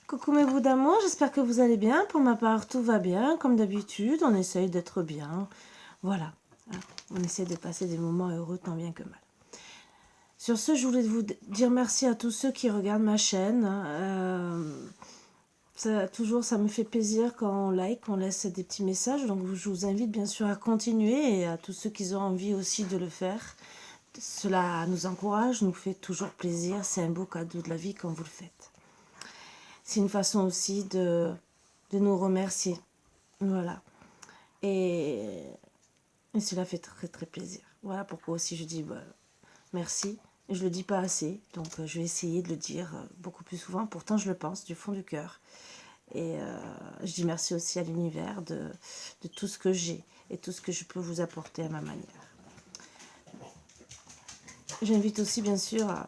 Coucou mes bouts d'amour, j'espère que vous allez bien. Pour ma part, tout va bien. Comme d'habitude, on essaye d'être bien. Voilà, on essaie de passer des moments heureux tant bien que mal. Sur ce, je voulais vous dire merci à tous ceux qui regardent ma chaîne. Ça me fait plaisir quand on like, on laisse des petits messages. Donc je vous invite bien sûr à continuer et à tous ceux qui ont envie aussi de le faire. Cela nous encourage, nous fait toujours plaisir. C'est un beau cadeau de la vie quand vous le faites. C'est une façon aussi de nous remercier. Voilà. Et cela fait très très plaisir. Voilà pourquoi aussi je dis merci. Je le dis pas assez, donc je vais essayer de le dire beaucoup plus souvent. Pourtant, je le pense du fond du cœur. Et je dis merci aussi à l'univers de tout ce que j'ai et tout ce que je peux vous apporter à ma manière. J'invite aussi bien sûr à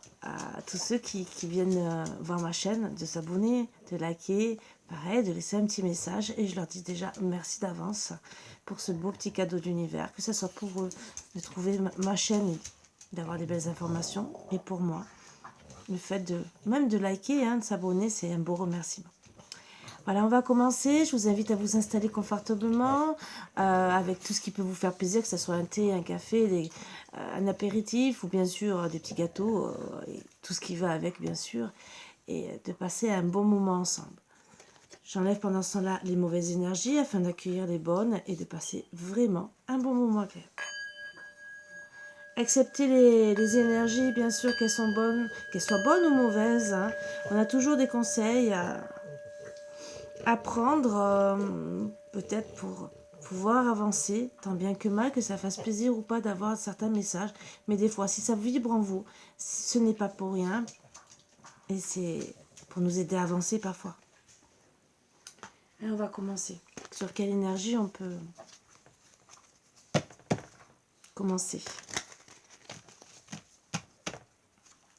tous ceux qui viennent voir ma chaîne de s'abonner, de liker, pareil, de laisser un petit message. Et je leur dis déjà merci d'avance pour ce beau petit cadeau d'univers, que ce soit pour eux de trouver ma chaîne et d'avoir des belles informations. Et pour moi, le fait de même de liker, de s'abonner, c'est un beau remerciement. Voilà, on va commencer. Je vous invite à vous installer confortablement avec tout ce qui peut vous faire plaisir, que ce soit un thé, un café, un apéritif ou bien sûr des petits gâteaux, et tout ce qui va avec bien sûr, et de passer un bon moment ensemble. J'enlève pendant ce temps-là les mauvaises énergies afin d'accueillir les bonnes et de passer vraiment un bon moment avec elles. Accepter les énergies, bien sûr, qu'elles soient bonnes ou mauvaises. On a toujours des conseils à prendre, peut-être pour pouvoir avancer, tant bien que mal, que ça fasse plaisir ou pas d'avoir certains messages. Mais des fois, si ça vibre en vous, ce n'est pas pour rien. Et c'est pour nous aider à avancer parfois. Et on va commencer. Sur quelle énergie on peut commencer?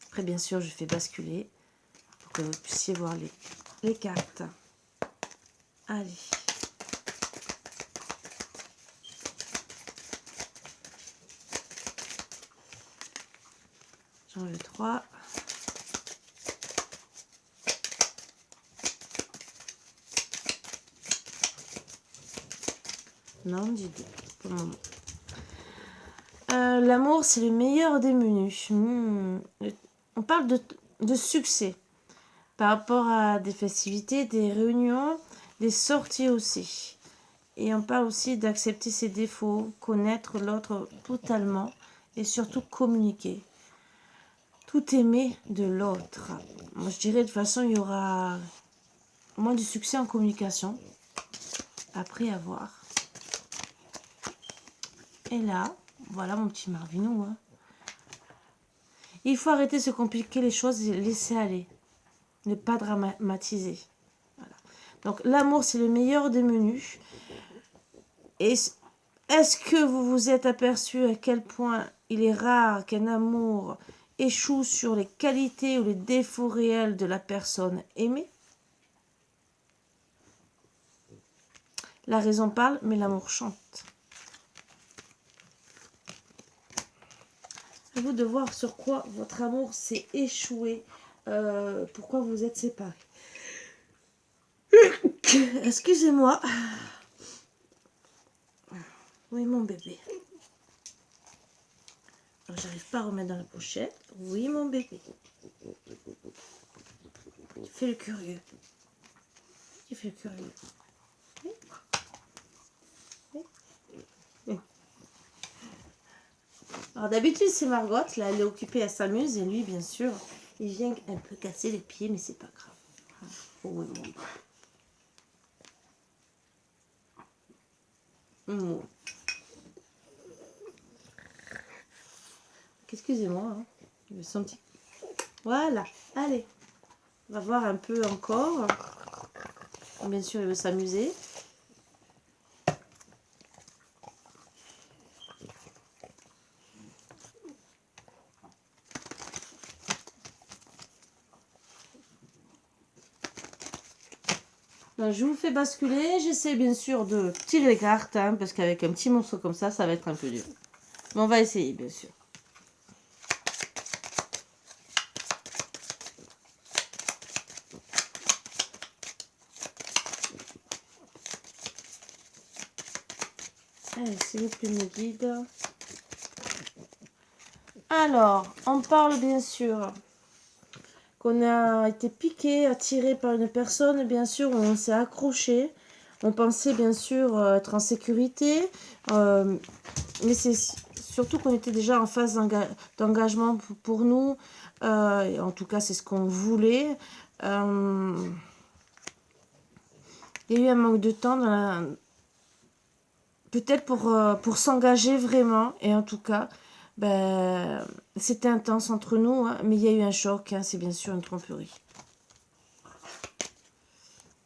Après, bien sûr, je fais basculer pour que vous puissiez voir les cartes. Allez. J'en veux 3. Non, dis 2 pour le moment. L'amour, c'est le meilleur des menus. On parle de succès par rapport à des festivités, des réunions, des sorties aussi. Et on parle aussi d'accepter ses défauts, connaître l'autre totalement et surtout communiquer. Tout aimer de l'autre. Moi, je dirais de toute façon, il y aura moins de succès en communication. Après avoir. Et là, voilà mon petit Marvinou. Il faut arrêter de se compliquer les choses et laisser aller. Ne pas dramatiser. Voilà. Donc l'amour, c'est le meilleur des menus. Et est-ce que vous vous êtes aperçu à quel point il est rare qu'un amour échoue sur les qualités ou les défauts réels de la personne aimée? La raison parle, mais l'amour chante. À vous de voir sur quoi votre amour s'est échoué, pourquoi vous êtes séparés. Excusez-moi. Oui, mon bébé. J'arrive pas à remettre dans la pochette. Oui, mon bébé. Tu fais le curieux. Tu fais le curieux. Oui. Oui. Oui. Alors d'habitude, c'est Margot. Là, elle est occupée, elle s'amuse. Et lui, bien sûr, il vient un peu casser les pieds, mais c'est pas grave. Oh, oui, mon bébé. Excusez-moi. Il me sent petit. Voilà. Allez. On va voir un peu encore. Bien sûr, il veut s'amuser. Donc, je vous fais basculer. J'essaie bien sûr de tirer les cartes, parce qu'avec un petit morceau comme ça va être un peu dur. Mais on va essayer, bien sûr. Allez, s'il vous plaît, me guide. Alors, on parle bien sûr qu'on a été piqué, attiré par une personne, bien sûr, où on s'est accroché. On pensait bien sûr être en sécurité, mais c'est surtout qu'on était déjà en phase d'engagement pour nous. Et en tout cas, c'est ce qu'on voulait. Il y a eu un manque de temps, peut-être pour s'engager vraiment. Et en tout cas, ben, c'était intense entre nous, hein, mais il y a eu un choc. Hein, c'est bien sûr une tromperie.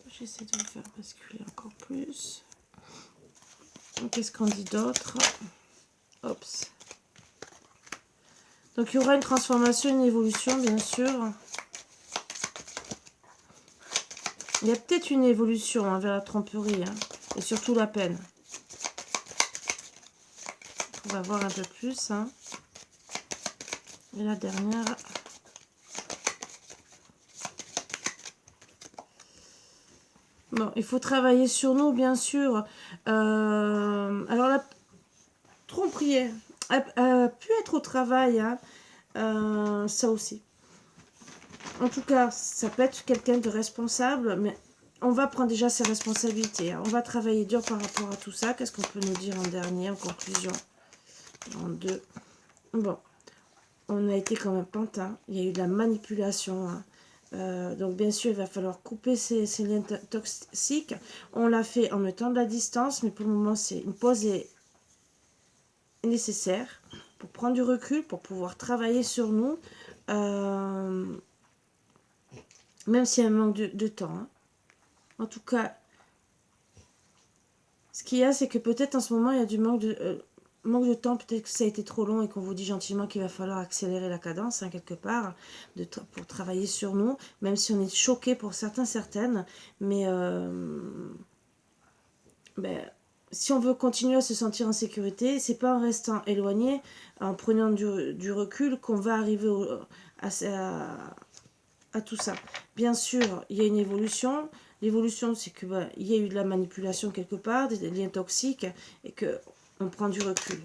J'essaie de le faire basculer encore plus. Qu'est-ce qu'on dit d'autre? Oups. Donc, il y aura une transformation, une évolution, bien sûr. Il y a peut-être une évolution hein, vers la tromperie. Hein, et surtout la peine. On va voir un peu plus. Hein. Et la dernière. Bon, il faut travailler sur nous, bien sûr. Alors, la tromperie a pu être au travail. Hein, ça aussi. En tout cas, ça peut être quelqu'un de responsable, mais on va prendre déjà ses responsabilités. Hein. On va travailler dur par rapport à tout ça. Qu'est-ce qu'on peut nous dire en dernier, en conclusion? En deux. Bon, on a été quand même pantin. Il y a eu de la manipulation. Hein. Donc, bien sûr, il va falloir couper ces liens toxiques. On l'a fait en mettant de la distance, mais pour le moment, c'est une pause est nécessaire pour prendre du recul, pour pouvoir travailler sur nous. Même s'il y a un manque de temps. Hein. En tout cas, ce qu'il y a, c'est que peut-être en ce moment, il y a du manque de temps. Peut-être que ça a été trop long et qu'on vous dit gentiment qu'il va falloir accélérer la cadence, hein, quelque part, pour travailler sur nous. Même si on est choqué pour certaines. Mais si on veut continuer à se sentir en sécurité, c'est pas en restant éloigné, en prenant du recul, qu'on va arriver à tout ça. Bien sûr, il y a une évolution. L'évolution, c'est que il y a eu de la manipulation quelque part, des liens toxiques, et que on prend du recul.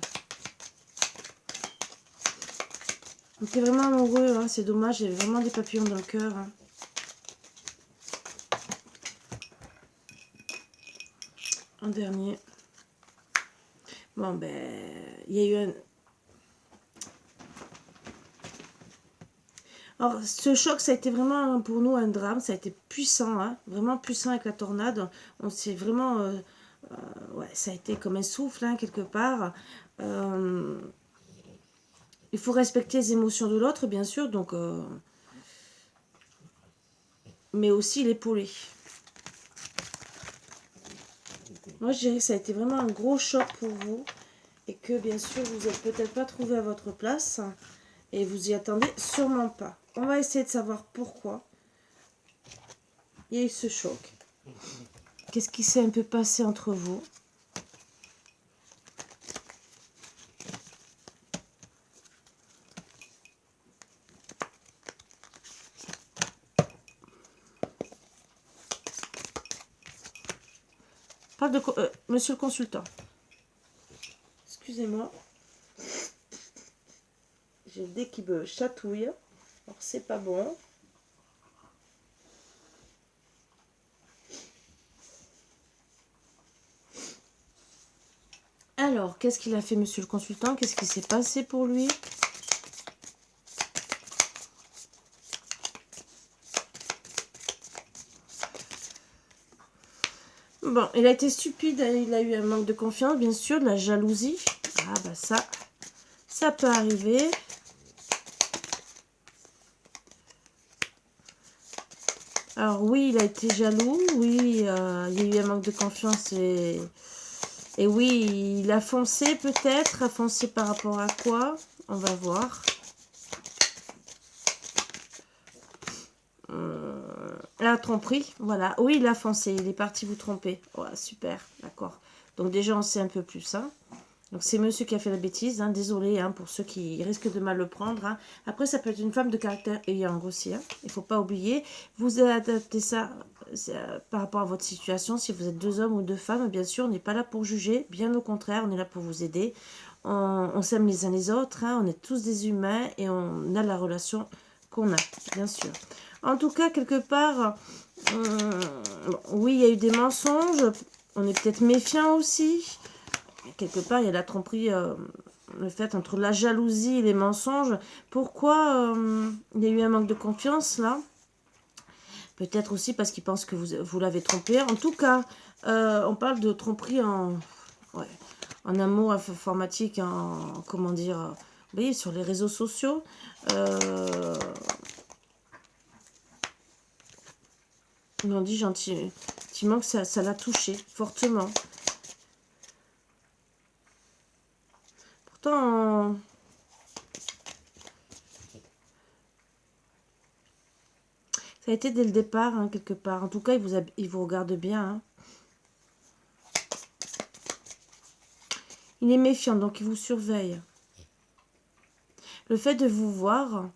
On était vraiment amoureux, hein, c'est dommage, il y avait vraiment des papillons dans le cœur. Hein. En dernier. Bon, il y a eu un... Alors, ce choc, ça a été vraiment pour nous un drame. Ça a été puissant, hein, vraiment puissant avec la tornade. On s'est vraiment... ouais, ça a été comme un souffle, hein, quelque part. Il faut respecter les émotions de l'autre, bien sûr, donc... mais aussi l'épauler. Moi, je dirais que ça a été vraiment un gros choc pour vous. Et que, bien sûr, vous n'êtes peut-être pas trouvé à votre place. Et vous y attendez sûrement pas. On va essayer de savoir pourquoi il y a eu ce choc. Qu'est-ce qui s'est un peu passé entre vous? Parle de monsieur le consultant. Excusez-moi. J'ai le nez qui me chatouille. Alors, c'est pas bon. Alors, qu'est-ce qu'il a fait, monsieur le consultant? Qu'est-ce qui s'est passé pour lui? Bon, il a été stupide. Il a eu un manque de confiance, bien sûr, de la jalousie. Ah, bah ça peut arriver. Alors oui, il a été jaloux, oui, il y a eu un manque de confiance et oui, il a foncé peut-être, a foncé par rapport à quoi? On va voir. La tromperie, voilà. Oui, il a foncé, il est parti vous tromper. Ouais, super, d'accord. Donc déjà, on sait un peu plus, hein. Donc c'est monsieur qui a fait la bêtise, hein, désolé hein, pour ceux qui risquent de mal le prendre. Hein. Après, ça peut être une femme de caractère ayant aussi. Hein. Il ne faut pas oublier. Vous adaptez ça par rapport à votre situation. Si vous êtes 2 hommes ou 2 femmes, bien sûr, on n'est pas là pour juger. Bien au contraire, on est là pour vous aider. On s'aime les uns les autres. Hein. On est tous des humains et on a la relation qu'on a, bien sûr. En tout cas, quelque part, oui, il y a eu des mensonges. On est peut-être méfiant aussi. Quelque part, il y a la tromperie, le fait entre la jalousie et les mensonges. Pourquoi il y a eu un manque de confiance là? Peut-être aussi parce qu'il pense que vous l'avez trompé. En tout cas, on parle de tromperie en amour informatique, en comment dire, vous voyez, sur les réseaux sociaux. On en dit gentiment que ça l'a touché fortement. Pourtant, ça a été dès le départ, hein, quelque part. En tout cas, il vous regarde bien. Hein. Il est méfiant, donc il vous surveille. Le fait de vous voir,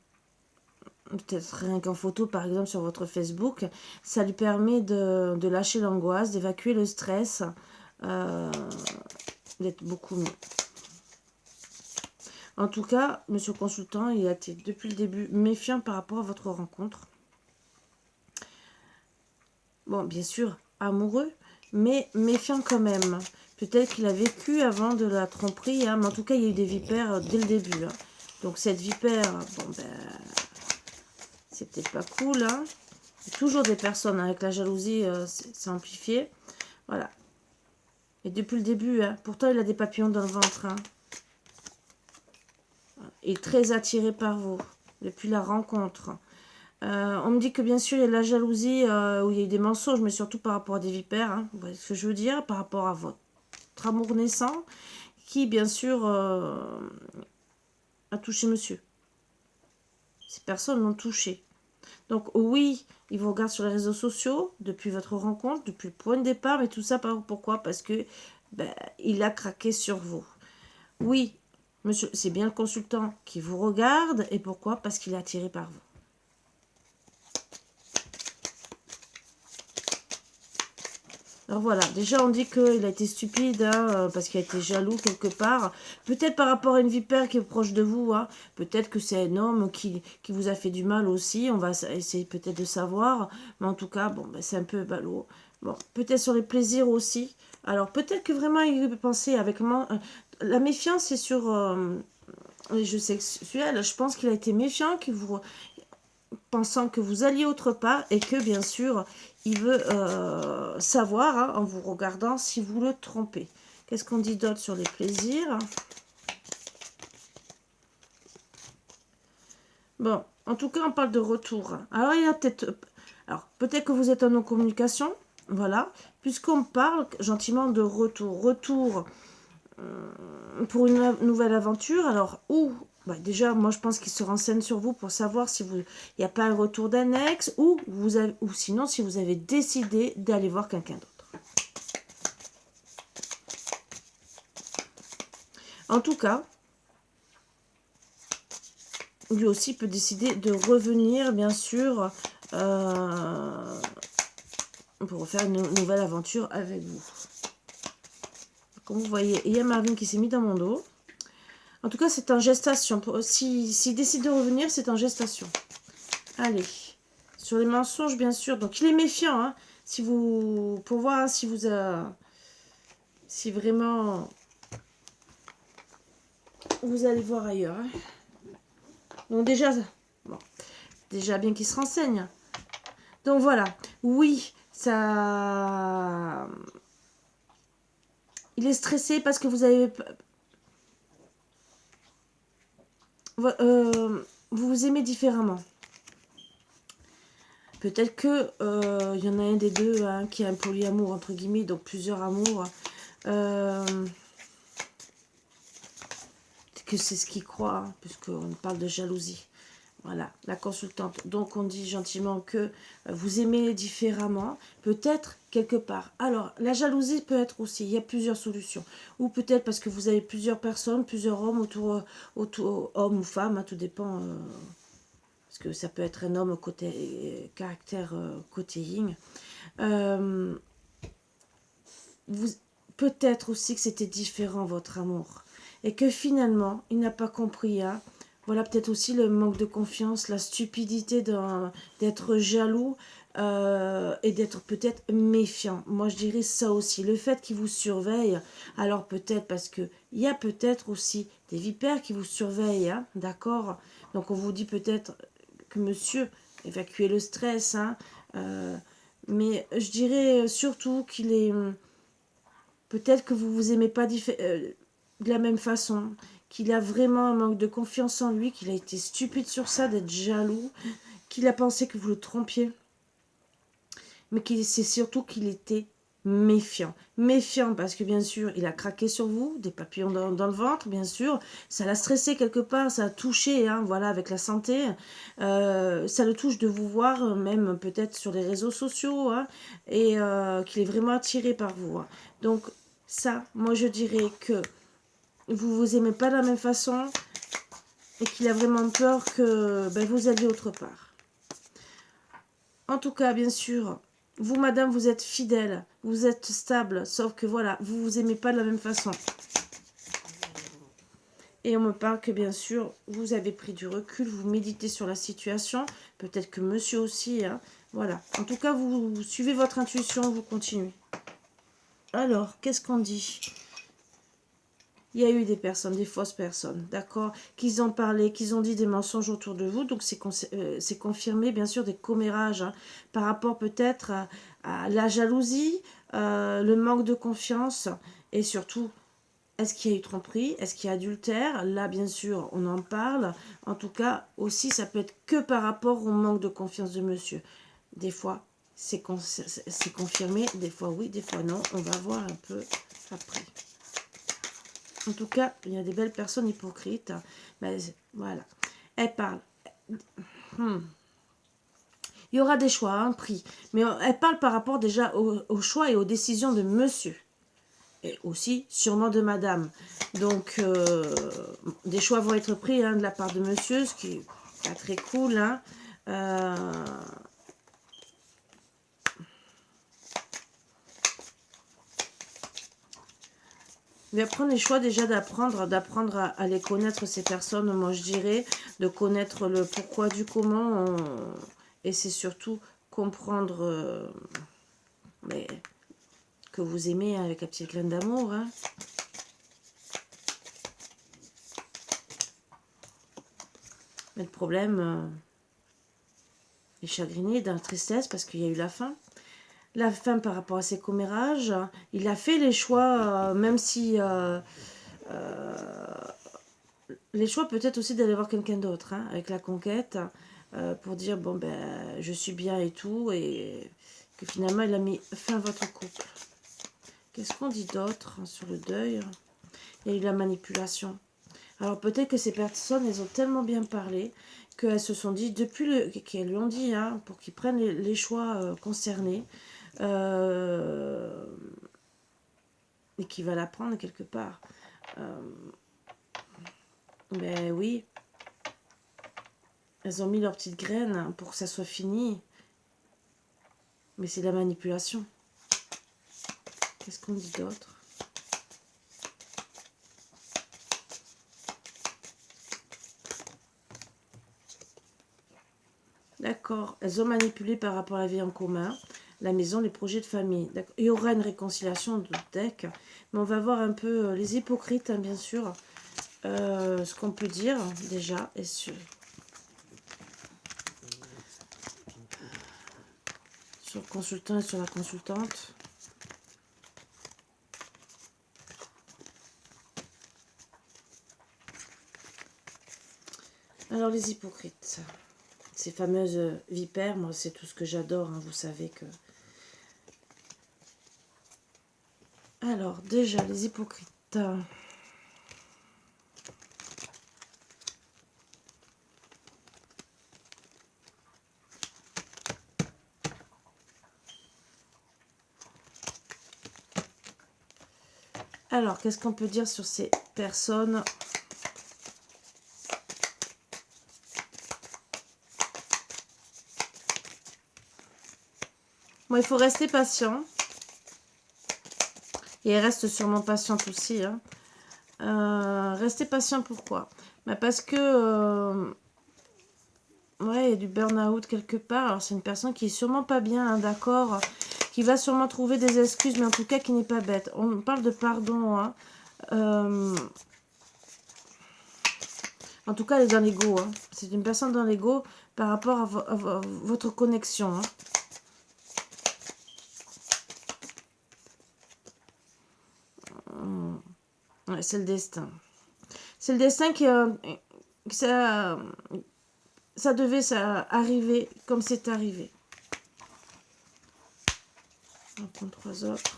peut-être rien qu'en photo, par exemple, sur votre Facebook, ça lui permet de lâcher l'angoisse, d'évacuer le stress, d'être beaucoup mieux. En tout cas, monsieur le consultant, il a été depuis le début méfiant par rapport à votre rencontre. Bon, bien sûr, amoureux, mais méfiant quand même. Peut-être qu'il a vécu avant de la tromperie, hein, mais en tout cas, il y a eu des vipères dès le début. Hein. Donc, cette vipère, bon, ben, c'est peut-être pas cool. Hein. Il y a toujours des personnes hein, avec la jalousie, c'est amplifié. Voilà. Et depuis le début, hein, pourtant, il a des papillons dans le ventre. Hein. Il est très attiré par vous, depuis la rencontre. On me dit que bien sûr il y a de la jalousie où il y a eu des mensonges, mais surtout par rapport à des vipères, hein, vous voyez ce que je veux dire, par rapport à votre amour naissant, qui bien sûr a touché monsieur. Ces personnes l'ont touché. Donc oui, il vous regarde sur les réseaux sociaux, depuis votre rencontre, depuis le point de départ, mais tout ça pourquoi? Parce que il a craqué sur vous. Oui, monsieur, c'est bien le consultant qui vous regarde, et pourquoi? Parce qu'il est attiré par vous. Alors voilà, déjà on dit qu'il a été stupide, hein, parce qu'il a été jaloux quelque part. Peut-être par rapport à une vipère qui est proche de vous. Hein. Peut-être que c'est un homme qui vous a fait du mal aussi. On va essayer peut-être de savoir. Mais en tout cas, bon, ben, c'est un peu ballot. Bon, peut-être sur les plaisirs aussi. Alors peut-être que vraiment il pensait avec moi. La méfiance c'est sur les jeux sexuels. Je pense qu'il a été méfiant, qu'il vous pensant que vous alliez autre part et que bien sûr il veut savoir hein, en vous regardant si vous le trompez. Qu'est-ce qu'on dit d'autre sur les plaisirs? Bon, en tout cas on parle de retour. Alors il y a peut-être, alors peut-être que vous êtes en non-communication, voilà, puisqu'on parle gentiment de retour. Retour pour une nouvelle aventure. Alors où déjà, moi, je pense qu'il se renseigne sur vous pour savoir si il n'y a pas un retour d'annexe ou sinon, si vous avez décidé d'aller voir quelqu'un d'autre. En tout cas, lui aussi peut décider de revenir, bien sûr, pour faire une nouvelle aventure avec vous. Comme vous voyez, il y a Marvin qui s'est mis dans mon dos. En tout cas, c'est en gestation. S'il décide de revenir, c'est en gestation. Allez. Sur les mensonges, bien sûr. Donc, il est méfiant. Hein, pour voir hein, si vraiment vous allez voir ailleurs. Hein. Donc, déjà bien qu'il se renseigne. Donc, voilà. Oui, ça... Il est stressé parce que vous avez... vous vous aimez différemment. Peut-être que y en a un des deux hein, qui a un polyamour, entre guillemets, donc plusieurs amours. Que c'est ce qu'il croit, hein, puisqu'on parle de jalousie. Voilà, la consultante. Donc, on dit gentiment que vous aimez différemment, peut-être quelque part. Alors, la jalousie peut être aussi, il y a plusieurs solutions. Ou peut-être parce que vous avez plusieurs personnes, plusieurs hommes autour hommes ou femmes, hein, tout dépend. Parce que ça peut être un homme côté caractère côté yin. Euh, vous, peut-être aussi que c'était différent votre amour. Et que finalement, il n'a pas compris, hein. Voilà peut-être aussi le manque de confiance, la stupidité d'être jaloux et d'être peut-être méfiant. Moi, je dirais ça aussi. Le fait qu'il vous surveille, alors peut-être parce que il y a peut-être aussi des vipères qui vous surveillent, hein, d'accord? Donc on vous dit peut-être que monsieur, évacuez le stress, hein, mais je dirais surtout qu'il est peut-être que vous vous aimez pas de la même façon, qu'il a vraiment un manque de confiance en lui, qu'il a été stupide sur ça, d'être jaloux, qu'il a pensé que vous le trompiez, mais c'est surtout qu'il était méfiant. Méfiant parce que bien sûr, il a craqué sur vous, des papillons dans le ventre, bien sûr, ça l'a stressé quelque part, ça a touché, hein, voilà, avec la santé, ça le touche de vous voir, même peut-être sur les réseaux sociaux, hein, et qu'il est vraiment attiré par vous, hein. Donc, ça, moi je dirais que vous vous aimez pas de la même façon et qu'il a vraiment peur que ben, vous alliez autre part. En tout cas, bien sûr, vous, madame, vous êtes fidèle, vous êtes stable, sauf que voilà, vous vous aimez pas de la même façon. Et on me parle que, bien sûr, vous avez pris du recul, vous méditez sur la situation, peut-être que monsieur aussi, hein, voilà. En tout cas, vous suivez votre intuition, vous continuez. Alors, qu'est-ce qu'on dit ? Il y a eu des personnes, des fausses personnes, d'accord, qu'ils ont parlé, qu'ils ont dit des mensonges autour de vous. Donc, c'est confirmé, bien sûr, des commérages, hein, par rapport peut-être à la jalousie, le manque de confiance et surtout, est-ce qu'il y a eu tromperie, est-ce qu'il y a adultère? Là, bien sûr, on en parle. En tout cas, aussi, ça peut être que par rapport au manque de confiance de monsieur. Des fois, c'est confirmé, des fois oui, des fois non. On va voir un peu après. En tout cas, il y a des belles personnes hypocrites. Mais voilà. Elle parle. Il y aura des choix, un prix. Mais elle parle par rapport déjà au choix et aux décisions de monsieur. Et aussi sûrement de madame. Donc, des choix vont être pris, hein, de la part de monsieur, ce qui est pas très cool, hein. Mais prendre les choix déjà d'apprendre à les connaître, ces personnes, moi je dirais, de connaître le pourquoi du comment, et c'est surtout comprendre mais, que vous aimez avec la petite graine d'amour, hein. Mais le problème, il est chagriné, dans la tristesse, parce qu'il y a eu la faim. La faim par rapport à ses commérages, il a fait les choix, même si les choix peut-être aussi d'aller voir quelqu'un d'autre, hein, avec la conquête, pour dire bon ben je suis bien et tout, et que finalement il a mis fin à votre couple. Qu'est-ce qu'on dit d'autre sur le deuil? Il y a eu la manipulation. Alors peut-être que ces personnes, elles ont tellement bien parlé qu'elles se sont dit, qu'elles lui ont dit, hein, pour qu'ils prennent les choix concernés, et qu'il va la prendre quelque part. Ben oui, elles ont mis leurs petites graines pour que ça soit fini. Mais c'est de la manipulation. Qu'est-ce qu'on dit d'autre? D'accord, elles ont manipulé par rapport à la vie en commun, la maison, les projets de famille. Il y aura une réconciliation de deck, mais on va voir un peu les hypocrites, hein, bien sûr. Ce qu'on peut dire déjà, et sur le consultant et sur la consultante. Alors les hypocrites, ces fameuses vipères, moi c'est tout ce que j'adore, hein, vous savez que... Alors déjà les hypocrites... Alors, qu'est-ce qu'on peut dire sur ces personnes? Bon, il faut rester patient. Et elle reste sûrement patiente aussi. Hein. Restez patient, pourquoi? Bah parce que... ouais, il y a du burn-out quelque part. Alors, c'est une personne qui est sûrement pas bien, hein, d'accord? Qui va sûrement trouver des excuses, mais en tout cas qui n'est pas bête. On parle de pardon. Hein. En tout cas, elle est dans l'ego. Hein. C'est une personne dans l'ego par rapport à votre connexion. Hein. Ouais, c'est le destin. C'est le destin qui... ça devait arriver comme c'est arrivé. On prend 3 autres.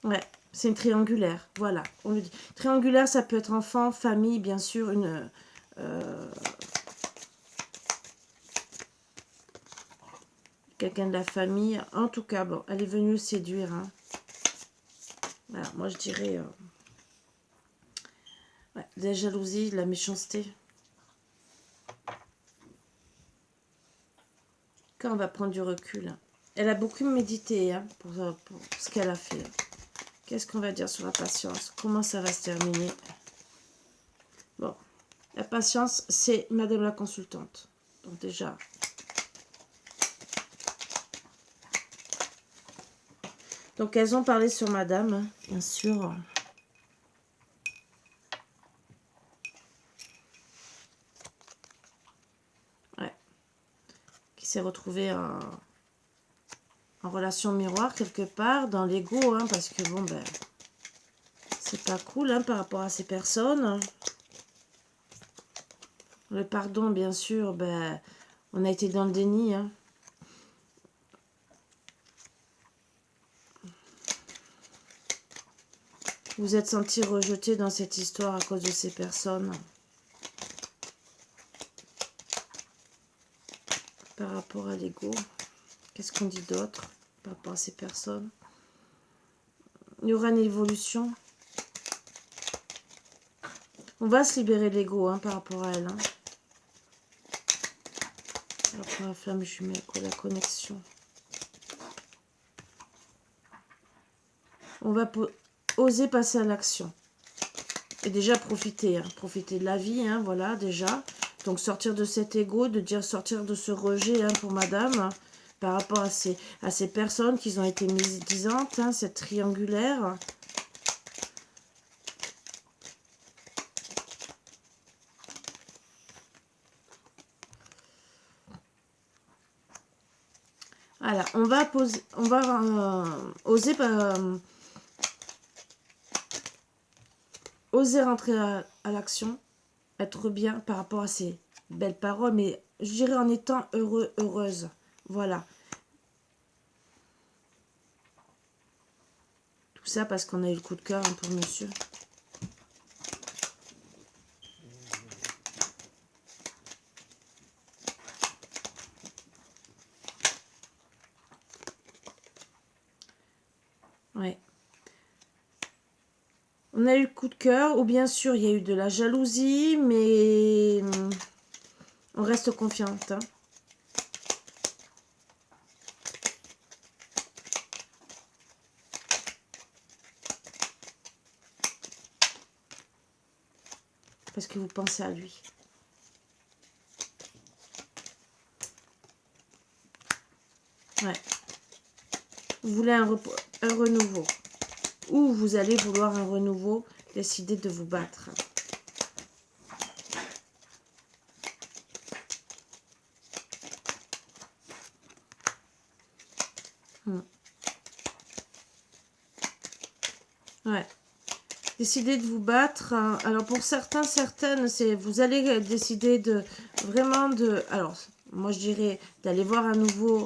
Ouais, c'est une triangulaire. Voilà, on le dit. Triangulaire, ça peut être enfant, famille, bien sûr, une... quelqu'un de la famille. En tout cas, bon, elle est venue le séduire. Hein. Voilà, moi je dirais... ouais, de la jalousie, de la méchanceté. Quand on va prendre du recul. Elle a beaucoup médité hein, pour ce qu'elle a fait. Qu'est-ce qu'on va dire sur la patience? Comment ça va se terminer? Bon, la patience, c'est Madame la consultante. Donc déjà... Donc, elles ont parlé sur Madame, hein, bien sûr. Ouais. Qui s'est retrouvée en relation miroir, quelque part, dans l'ego, hein, parce que, bon, ben, c'est pas cool, hein, par rapport à ces personnes. Le pardon, bien sûr, ben, on a été dans le déni, hein. Vous êtes senti rejeté dans cette histoire à cause de ces personnes. Par rapport à l'ego. Qu'est-ce qu'on dit d'autre par rapport à ces personnes? Il y aura une évolution. On va se libérer de l'ego hein, par rapport à elle. Hein. Après la flamme jumelle, quoi, la connexion. On va oser passer à l'action. Et déjà profiter. Hein, profiter de la vie, hein, voilà, déjà. Donc sortir de cet ego, de dire sortir de ce rejet hein, pour madame. Hein, par rapport à ces personnes qui ont été médisantes, hein, cette triangulaire. Voilà, on va oser rentrer à l'action, être bien par rapport à ces belles paroles, mais je dirais en étant heureux, heureuse. Voilà. Tout ça parce qu'on a eu le coup de cœur hein, pour monsieur. Ouais. On a eu le coup de cœur, ou bien sûr, il y a eu de la jalousie, mais on reste confiante. Hein. Parce que vous pensez à lui. Ouais. Vous voulez un renouveau. Ou vous allez vouloir un renouveau, décider de vous battre. Ouais. Décider de vous battre. Hein. Alors pour certains, certaines, c'est vous allez décider de vraiment de... Alors, moi je dirais d'aller voir à nouveau...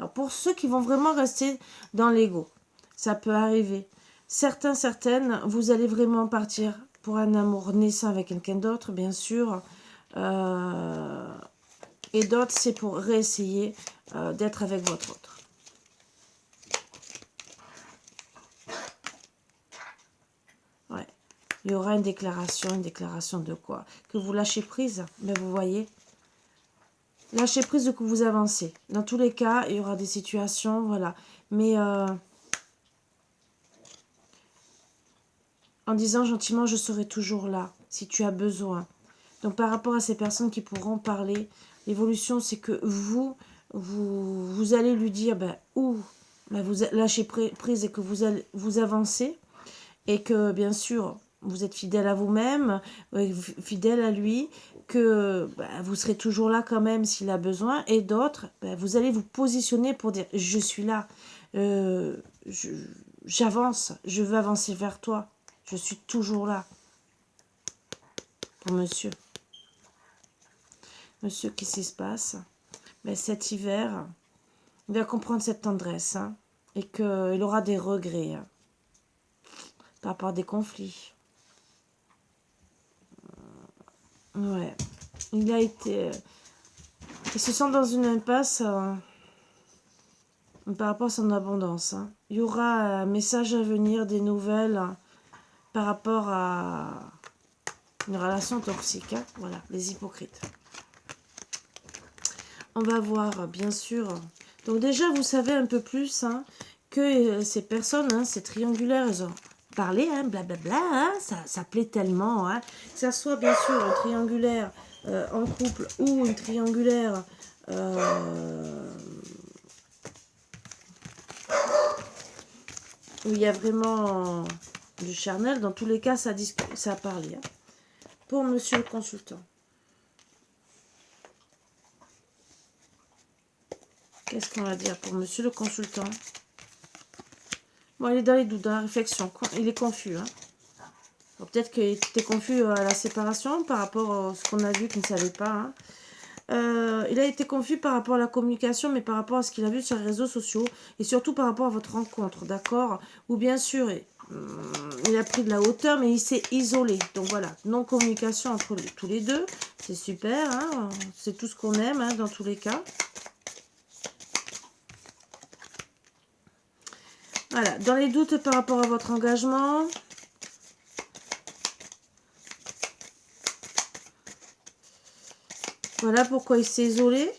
Alors pour ceux qui vont vraiment rester dans l'ego, ça peut arriver. Certains, certaines, vous allez vraiment partir pour un amour naissant avec quelqu'un d'autre, bien sûr. Et d'autres, c'est pour réessayer d'être avec votre autre. Ouais. Il y aura une déclaration de quoi? Que vous lâchez prise, mais vous voyez, lâchez prise de que vous avancez. Dans tous les cas, il y aura des situations, voilà. Mais en disant gentiment, je serai toujours là, si tu as besoin. Donc par rapport à ces personnes qui pourront parler, l'évolution, c'est que vous allez lui dire, ben, vous lâchez prise et que vous avancez. Et que, bien sûr, vous êtes fidèle à vous-même, fidèle à lui, que vous serez toujours là quand même s'il a besoin. Et d'autres, vous allez vous positionner pour dire, je suis là, j'avance, je veux avancer vers toi, je suis toujours là. Pour monsieur. Monsieur, qu'est-ce qui se passe? Cet hiver, il va comprendre cette tendresse, hein, et qu'il aura des regrets, hein, par rapport à des conflits. Ouais. Il se sent dans une impasse par rapport à son abondance, hein. Il y aura un message à venir, des nouvelles par rapport à une relation toxique, hein. Voilà, les hypocrites. On va voir, bien sûr. Donc déjà, vous savez un peu plus, hein, que ces personnes, hein, ces triangulaires, elles ont parlé, hein, blablabla, hein, ça plaît tellement, hein, que ça soit bien sûr un triangulaire en couple ou une triangulaire où il y a vraiment du charnel. Dans tous les cas, ça a parlé, hein. Pour monsieur le consultant. Qu'est-ce qu'on va dire pour monsieur le consultant? Bon, il est dans les doutes, dans la réflexion. Il est confus, hein. Peut-être qu'il était confus à la séparation par rapport à ce qu'on a vu qu'il ne savait pas, hein. Il a été confus par rapport à la communication, mais par rapport à ce qu'il a vu sur les réseaux sociaux et surtout par rapport à votre rencontre, d'accord? Ou bien sûr, il a pris de la hauteur, mais il s'est isolé. Donc voilà, non-communication entre tous les deux, c'est super, hein, c'est tout ce qu'on aime, hein, dans tous les cas. Voilà, dans les doutes par rapport à votre engagement. Voilà pourquoi il s'est isolé.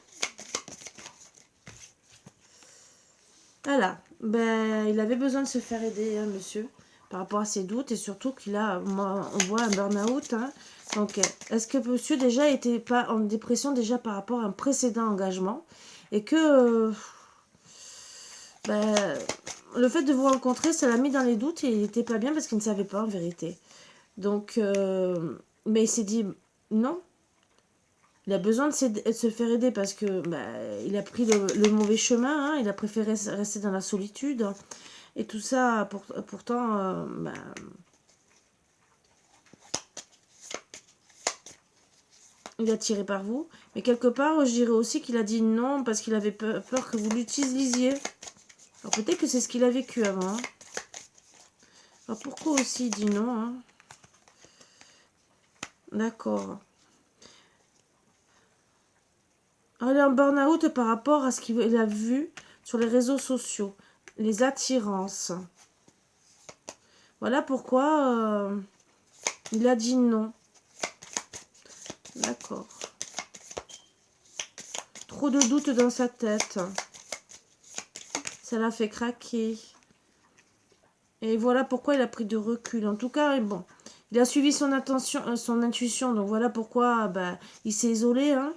Voilà, il avait besoin de se faire aider, hein, monsieur, par rapport à ses doutes et surtout qu'il a, on voit un burn-out, hein. Donc, est-ce que monsieur déjà n'était pas en dépression déjà par rapport à un précédent engagement et que le fait de vous rencontrer, ça l'a mis dans les doutes et il n'était pas bien parce qu'il ne savait pas en vérité. Donc, mais il s'est dit non. Il a besoin de se faire aider parce que il a pris le mauvais chemin, hein, il a préféré rester dans la solitude. Et tout ça, pourtant, il a tiré par vous. Mais quelque part, je dirais aussi qu'il a dit non parce qu'il avait peur que vous l'utilisiez. Alors peut-être que c'est ce qu'il a vécu avant, hein. Alors pourquoi aussi il dit non, hein? D'accord. Alors, il est en burn-out par rapport à ce qu'il a vu sur les réseaux sociaux. Les attirances. Voilà pourquoi il a dit non. D'accord. Trop de doutes dans sa tête. Ça l'a fait craquer. Et voilà pourquoi il a pris de recul. En tout cas, bon, il a suivi son intuition. Donc voilà pourquoi il s'est isolé, hein.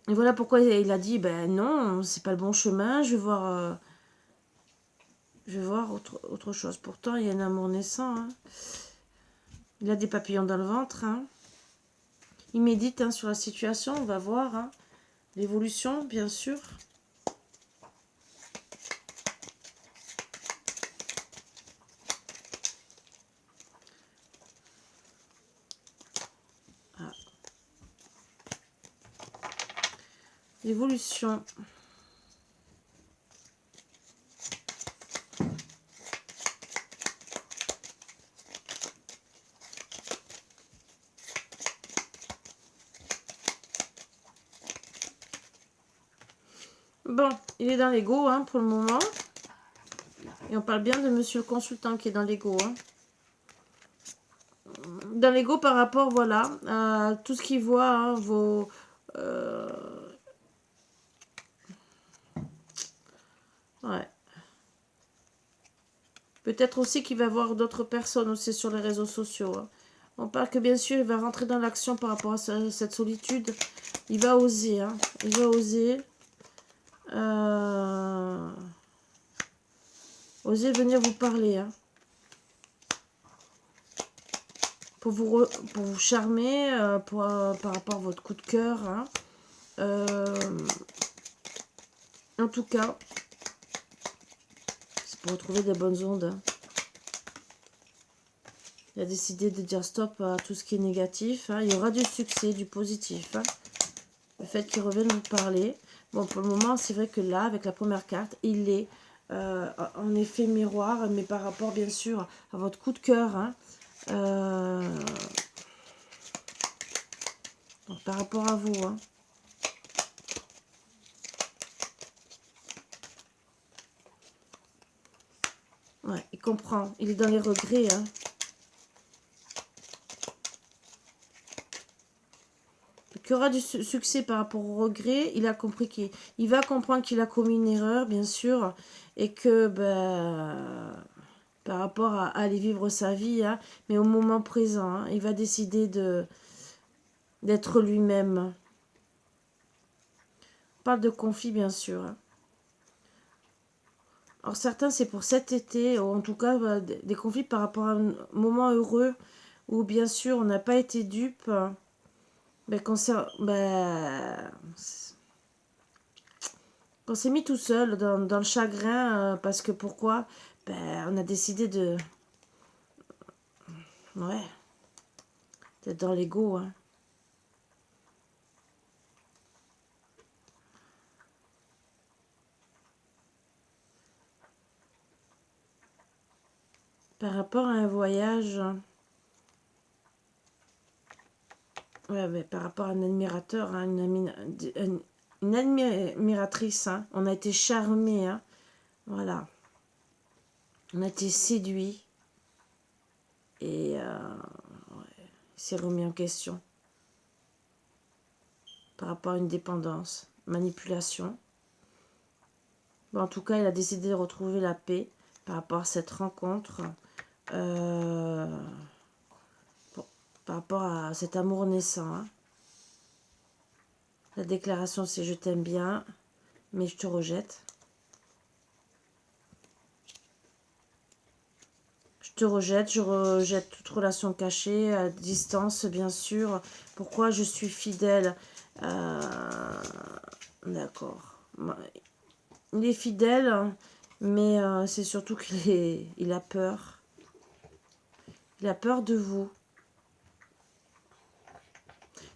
Et voilà pourquoi il a dit non, c'est pas le bon chemin. Je vais voir autre chose. Pourtant, il y a un amour naissant, hein. Il a des papillons dans le ventre, hein. Il médite, hein, sur la situation. On va voir, hein, l'évolution, bien sûr. Ah. L'évolution. Bon, il est dans l'ego hein, pour le moment. Et on parle bien de monsieur le consultant qui est dans l'ego. Hein. Dans l'ego par rapport, voilà, à tout ce qu'il voit, hein, vos... ouais. Peut-être aussi qu'il va voir d'autres personnes aussi sur les réseaux sociaux. Hein. On parle que bien sûr, il va rentrer dans l'action par rapport à cette solitude. Il va oser, hein. Il va oser. Oser venir vous parler, hein. Pour vous charmer, par rapport à votre coup de cœur. Hein. En tout cas, c'est pour retrouver des bonnes ondes. Hein. Il a décidé de dire stop à tout ce qui est négatif. Hein. Il y aura du succès, du positif. Hein. Le fait qu'il revienne vous parler. Bon, pour le moment, c'est vrai que là, avec la première carte, il est en effet miroir, mais par rapport, bien sûr, à votre coup de cœur. Hein. Donc, par rapport à vous. Hein. Ouais, il comprend. Il est dans les regrets. Hein. Il y aura du succès par rapport au regret. Il a compris qu'il va comprendre qu'il a commis une erreur, bien sûr, et que ben, par rapport à aller vivre sa vie, hein, mais au moment présent, hein, il va décider d'être lui-même. On parle de conflit, bien sûr. Hein. Alors certains, c'est pour cet été, ou en tout cas des conflits par rapport à un moment heureux, où bien sûr on n'a pas été dupe, mais qu'on s'est mis tout seul dans le chagrin, parce que pourquoi on a décidé de... Ouais, d'être dans l'ego. Hein. Par rapport à un voyage... Ouais, mais par rapport à un admirateur, hein, une admiratrice, hein, on a été charmé, hein, voilà. On a été séduit et ouais, il s'est remis en question par rapport à une dépendance, manipulation. Bon, en tout cas, il a décidé de retrouver la paix par rapport à cette rencontre, par rapport à cet amour naissant. Hein. La déclaration, c'est je t'aime bien, mais je te rejette. Je rejette toute relation cachée, à distance, bien sûr. Pourquoi je suis fidèle D'accord. Il est fidèle, mais c'est surtout il a peur. Il a peur de vous.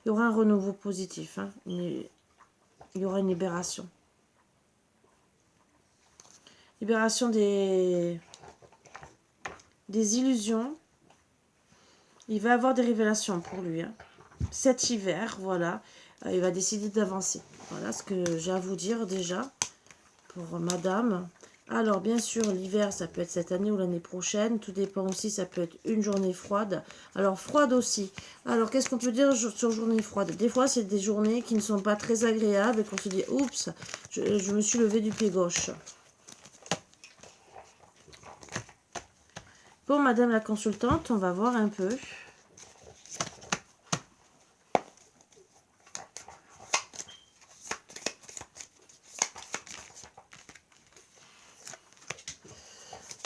Il y aura un renouveau positif. Hein. Il y aura une libération. Libération des illusions. Il va avoir des révélations pour lui. Hein. Cet hiver, voilà, il va décider d'avancer. Voilà ce que j'ai à vous dire déjà pour madame. Alors, bien sûr, l'hiver, ça peut être cette année ou l'année prochaine. Tout dépend aussi, ça peut être une journée froide. Alors, froide aussi. Alors, qu'est-ce qu'on peut dire sur journée froide? Des fois, c'est des journées qui ne sont pas très agréables et qu'on se dit, oups, je me suis levé du pied gauche. Bon, madame la consultante, on va voir un peu.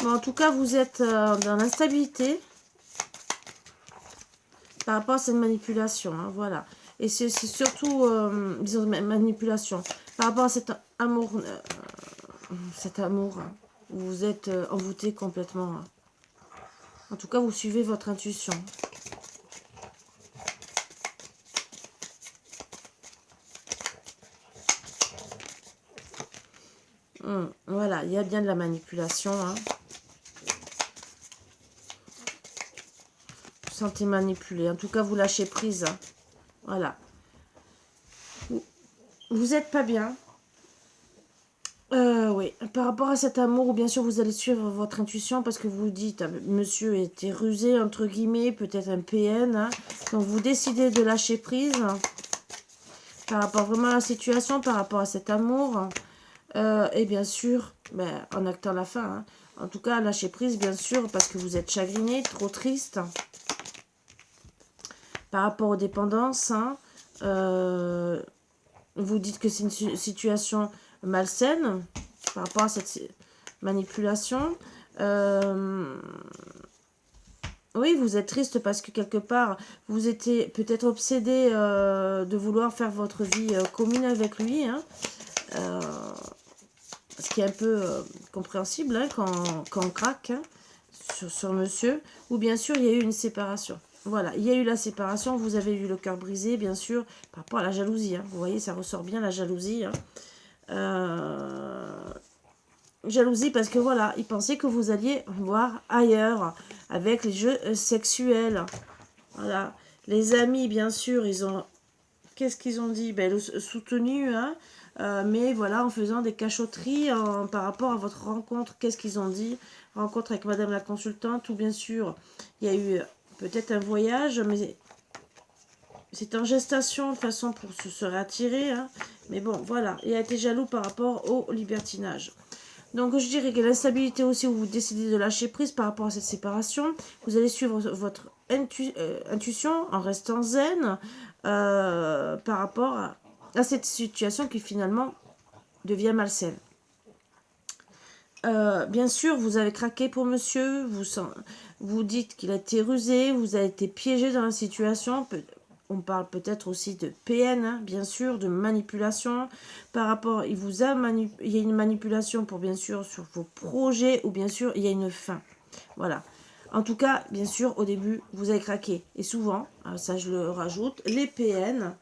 Bon, en tout cas, vous êtes dans l'instabilité par rapport à cette manipulation. Hein, voilà. Et c'est surtout, disons, manipulation. Par rapport à cet amour, hein, vous êtes envoûté complètement. Hein. En tout cas, vous suivez votre intuition. Voilà, il y a bien de la manipulation. Hein. Vous sentez manipulé. En tout cas, vous lâchez prise. Hein. Voilà. Vous n'êtes pas bien. Oui, par rapport à cet amour, ou bien sûr vous allez suivre votre intuition parce que vous dites, ah, monsieur était rusé, entre guillemets, peut-être un PN. Hein. Donc vous décidez de lâcher prise par rapport vraiment à la situation, par rapport à cet amour. Et bien sûr, ben, en actant la fin, hein. En tout cas, lâcher prise, bien sûr, parce que vous êtes chagriné, trop triste. Par rapport aux dépendances, hein, vous dites que c'est une situation malsaine par rapport à cette manipulation. Oui, vous êtes triste parce que quelque part, vous étiez peut-être obsédé de vouloir faire votre vie commune avec lui. Hein, ce qui est un peu compréhensible hein, quand on craque hein, sur monsieur. Ou bien sûr, il y a eu une séparation. Voilà, il y a eu la séparation, vous avez eu le cœur brisé, bien sûr, par rapport à la jalousie. Hein. Vous voyez, ça ressort bien la jalousie. Hein. Jalousie parce que voilà, il pensait que vous alliez voir ailleurs avec les jeux sexuels. Voilà, les amis, bien sûr, ils ont... Qu'est-ce qu'ils ont dit? Ben, soutenu, hein, mais voilà, en faisant des cachotteries par rapport à votre rencontre. Qu'est-ce qu'ils ont dit? Rencontre avec madame la consultante, ou bien sûr, il y a eu peut-être un voyage, mais c'est en gestation de façon pour se serait attiré. Hein. Mais bon, voilà, il a été jaloux par rapport au libertinage. Donc je dirais que l'instabilité aussi où vous décidez de lâcher prise par rapport à cette séparation, vous allez suivre votre intuition en restant zen par rapport à cette situation qui finalement devient malsaine. Bien sûr, vous avez craqué pour monsieur, vous dites qu'il a été rusé, vous avez été piégé dans la situation. On parle peut-être aussi de PN, hein, bien sûr, de manipulation. Par rapport, il y a une manipulation pour bien sûr sur vos projets, ou bien sûr, il y a une fin. Voilà. En tout cas, bien sûr, au début, vous avez craqué. Et souvent, ça je le rajoute, les PN,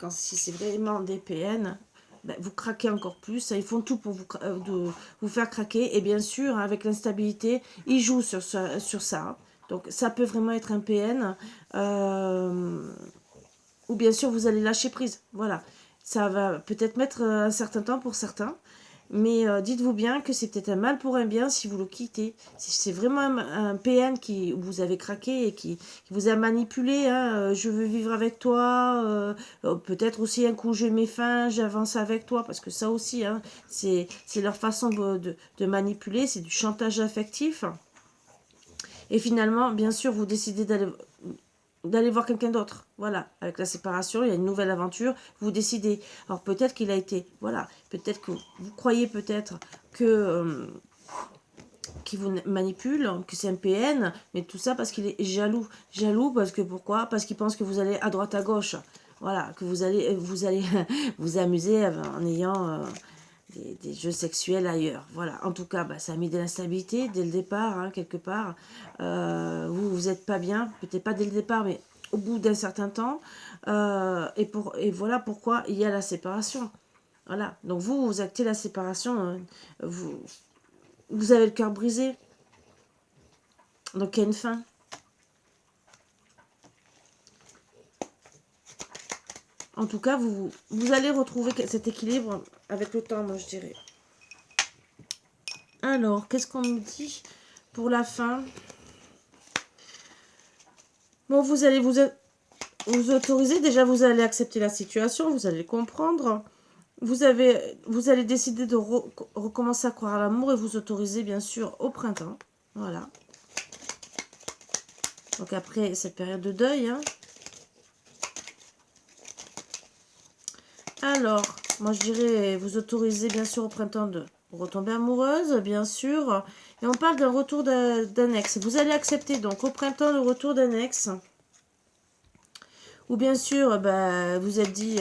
si c'est vraiment des PN, ben, vous craquez encore plus. Ils font tout pour vous faire craquer. Et bien sûr, avec l'instabilité, ils jouent sur ça. Donc, ça peut vraiment être un PN. Ou bien sûr, vous allez lâcher prise. Voilà. Ça va peut-être mettre un certain temps pour certains. Mais dites-vous bien que c'est peut-être un mal pour un bien si vous le quittez. Si c'est vraiment un PN qui vous avez craqué et qui vous a manipulé, hein, je veux vivre avec toi, peut-être aussi un coup je mets fin, j'avance avec toi, parce que ça aussi, hein, c'est leur façon de manipuler, c'est du chantage affectif. Et finalement, bien sûr, vous décidez d'aller voir quelqu'un d'autre. Voilà, avec la séparation, il y a une nouvelle aventure, vous décidez. Alors peut-être qu'il a été, voilà, peut-être que vous croyez peut-être que qui vous manipule, que c'est un PN, mais tout ça parce qu'il est jaloux. Jaloux parce que pourquoi? Parce qu'il pense que vous allez à droite à gauche. Voilà, que vous allez vous amuser en ayant des jeux sexuels ailleurs. Voilà, en tout cas, bah, ça a mis de l'instabilité dès le départ, hein, quelque part. Vous n'êtes pas bien, peut-être pas dès le départ, mais au bout d'un certain temps. Et voilà pourquoi il y a la séparation. Voilà, donc vous actez la séparation, vous avez le cœur brisé. Donc il y a une fin. En tout cas, vous allez retrouver cet équilibre avec le temps, moi je dirais. Alors, qu'est-ce qu'on me dit pour la fin? Bon, vous allez vous autoriser. Déjà, vous allez accepter la situation, vous allez comprendre. Vous allez décider de recommencer à croire à l'amour et vous autoriser, bien sûr, au printemps. Voilà. Donc après cette période de deuil, hein. Alors, moi je dirais, vous autorisez bien sûr au printemps de retomber amoureuse, bien sûr. Et on parle d'un retour d'un ex. Vous allez accepter donc au printemps le retour d'un ex. Ou bien sûr, bah, vous êtes dit,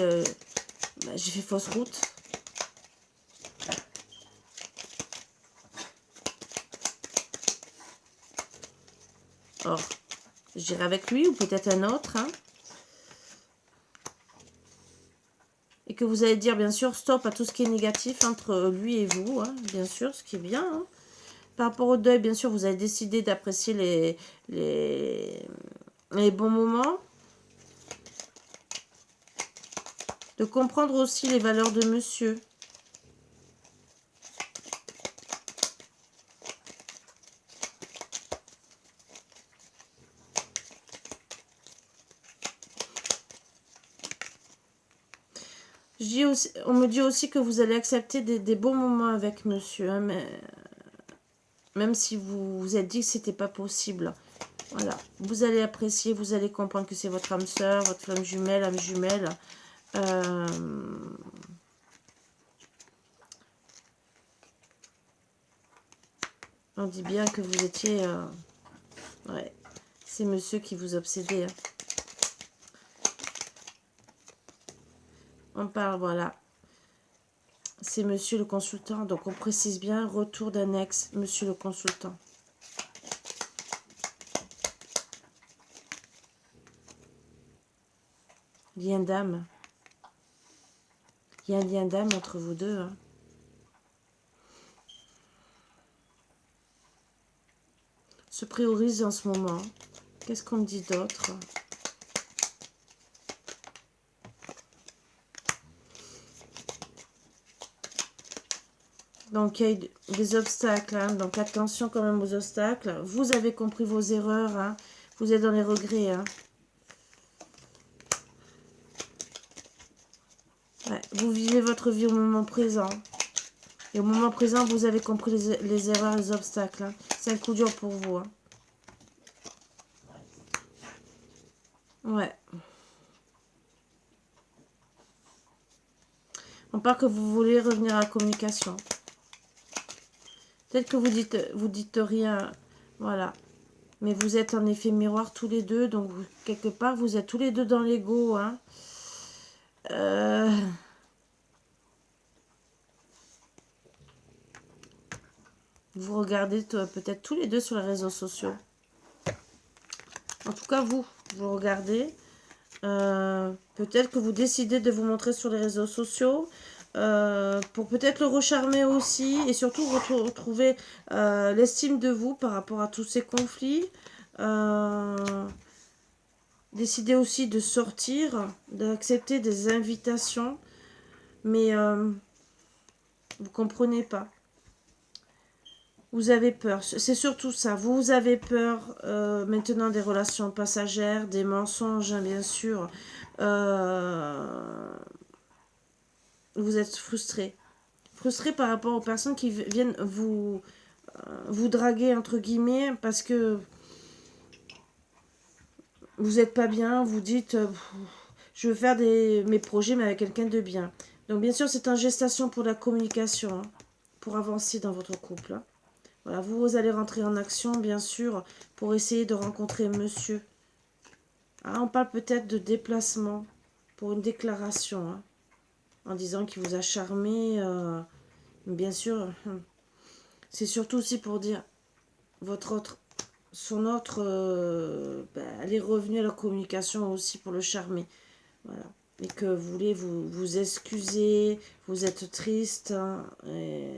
bah, j'ai fait fausse route. Or, j'irai avec lui ou peut-être un autre, hein. Et que vous allez dire, bien sûr, stop à tout ce qui est négatif entre lui et vous, hein, bien sûr, ce qui est bien. Hein. Par rapport au deuil, bien sûr, vous avez décidé d'apprécier les bons moments. De comprendre aussi les valeurs de monsieur. On me dit aussi que vous allez accepter des bons moments avec monsieur, hein, mais, même si vous vous êtes dit que c'était pas possible. Voilà, vous allez apprécier, vous allez comprendre que c'est votre âme sœur, votre flamme jumelle, âme jumelle. On dit bien que vous étiez... ouais, c'est monsieur qui vous obsédait. Hein. On parle, voilà. C'est monsieur le consultant. Donc, on précise bien, retour d'un ex, monsieur le consultant. Lien d'âme. Il y a un lien d'âme entre vous deux. Hein. Se priorise en ce moment. Qu'est-ce qu'on me dit d'autre? Donc, il y a eu des obstacles. Hein. Donc, attention quand même aux obstacles. Vous avez compris vos erreurs. Hein. Vous êtes dans les regrets. Hein. Ouais, vous vivez votre vie au moment présent. Et au moment présent, vous avez compris les erreurs, les obstacles. Hein. C'est un coup dur pour vous. Hein. Ouais. On parle que vous voulez revenir à la communication. Peut-être que vous dites rien. Voilà. Mais vous êtes en effet miroir tous les deux. Donc, quelque part, vous êtes tous les deux dans l'ego. Hein. Vous regardez peut-être tous les deux sur les réseaux sociaux. En tout cas, vous regardez. Peut-être que vous décidez de vous montrer sur les réseaux sociaux. Pour peut-être le recharmer aussi. Et surtout retrouver l'estime de vous par rapport à tous ces conflits. Décider aussi de sortir. D'accepter des invitations. Mais vous comprenez pas. Vous avez peur, c'est surtout ça. Vous avez peur maintenant des relations passagères, des mensonges, hein, bien sûr. Vous êtes frustré. Frustré par rapport aux personnes qui viennent vous draguer, entre guillemets, parce que vous n'êtes pas bien. Vous dites, je veux faire mes projets, mais avec quelqu'un de bien. Donc, bien sûr, c'est en gestation pour la communication, hein, pour avancer dans votre couple. Hein. Voilà, vous allez rentrer en action, bien sûr, pour essayer de rencontrer monsieur. Ah, on parle peut-être de déplacement pour une déclaration, hein, en disant qu'il vous a charmé. Bien sûr, c'est surtout aussi pour dire elle est revenue à la communication aussi pour le charmer. Voilà. Et que vous voulez vous excuser, vous êtes triste, hein, et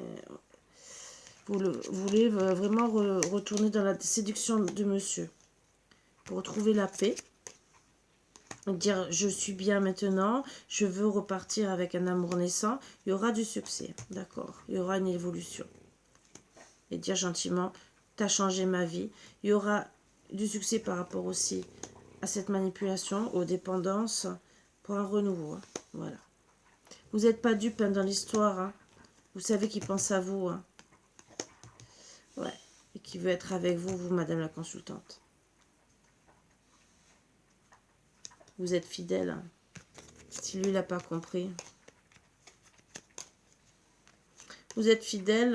vous voulez vraiment retourner dans la séduction de monsieur pour retrouver la paix. Dire je suis bien maintenant, je veux repartir avec un amour naissant. Il y aura du succès, d'accord. Il y aura une évolution. Et dire gentiment, t'as changé ma vie. Il y aura du succès par rapport aussi à cette manipulation, aux dépendances, pour un renouveau. Hein. Voilà. Vous n'êtes pas dupe hein, dans l'histoire. Hein. Vous savez qu'il pense à vous. Hein. Ouais. Et qui veut être avec vous, madame la consultante. Vous êtes fidèle. Hein. Si lui, il n'a pas compris. Vous êtes fidèle,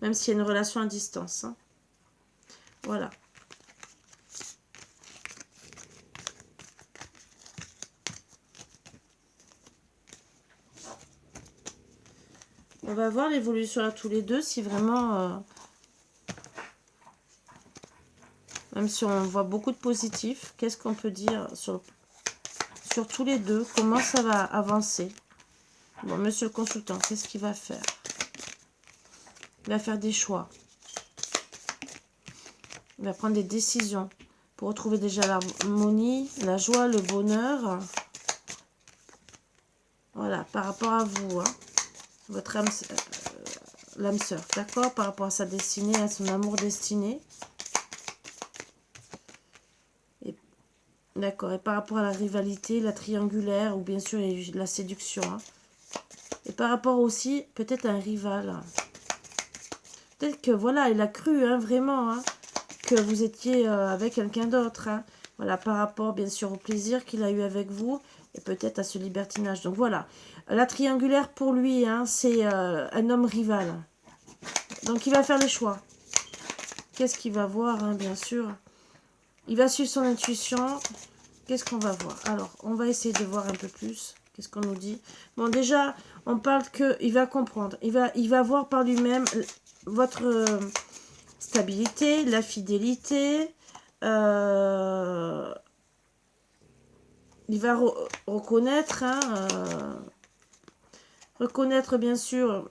même s'il y a une relation à distance. Hein. Voilà. On va voir l'évolution à tous les deux, si vraiment... même si on voit beaucoup de positifs, qu'est-ce qu'on peut dire sur tous les deux? Comment ça va avancer? Bon, monsieur le consultant, qu'est-ce qu'il va faire? Il va faire des choix. Il va prendre des décisions pour retrouver déjà l'harmonie, la joie, le bonheur. Voilà, par rapport à vous, hein, votre âme, l'âme sœur, d'accord? Par rapport à sa destinée, à son amour destiné. D'accord. Et par rapport à la rivalité, la triangulaire, ou bien sûr la séduction. Hein. Et par rapport aussi, peut-être à un rival. Peut-être que, voilà, il a cru, hein, vraiment, hein, que vous étiez avec quelqu'un d'autre. Hein. Voilà, par rapport, bien sûr, au plaisir qu'il a eu avec vous. Et peut-être à ce libertinage. Donc, voilà. La triangulaire, pour lui, hein, c'est un homme rival. Donc, il va faire le choix. Qu'est-ce qu'il va voir, hein, bien sûr. Il va suivre son intuition. Qu'est-ce qu'on va voir? Alors, on va essayer de voir un peu plus. Qu'est-ce qu'on nous dit? Bon, déjà, on parle qu'il va comprendre. Il va voir par lui-même votre stabilité, la fidélité. Il va reconnaître, hein, reconnaître, bien sûr,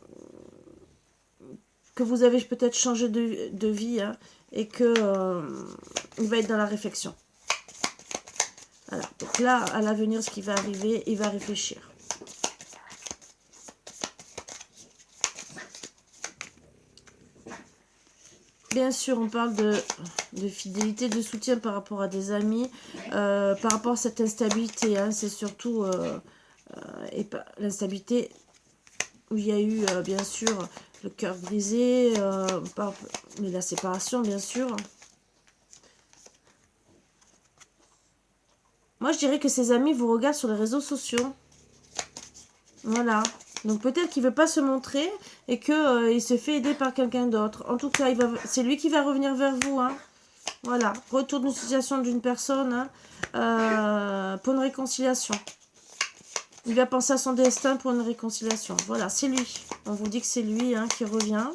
que vous avez peut-être changé de vie, hein, et que il va être dans la réflexion. Voilà. Donc là, à l'avenir, ce qui va arriver, il va réfléchir. Bien sûr, on parle de fidélité, de soutien par rapport à des amis, par rapport à cette instabilité. Hein, c'est surtout l'instabilité où il y a eu, bien sûr, le cœur brisé, mais la séparation, bien sûr. Moi, je dirais que ses amis vous regardent sur les réseaux sociaux. Voilà. Donc peut-être qu'il ne veut pas se montrer et qu'il il se fait aider par quelqu'un d'autre. En tout cas, c'est lui qui va revenir vers vous. Hein. Voilà. Retour d'une situation d'une personne, hein, pour une réconciliation. Il va penser à son destin pour une réconciliation. Voilà, c'est lui. On vous dit que c'est lui, hein, qui revient.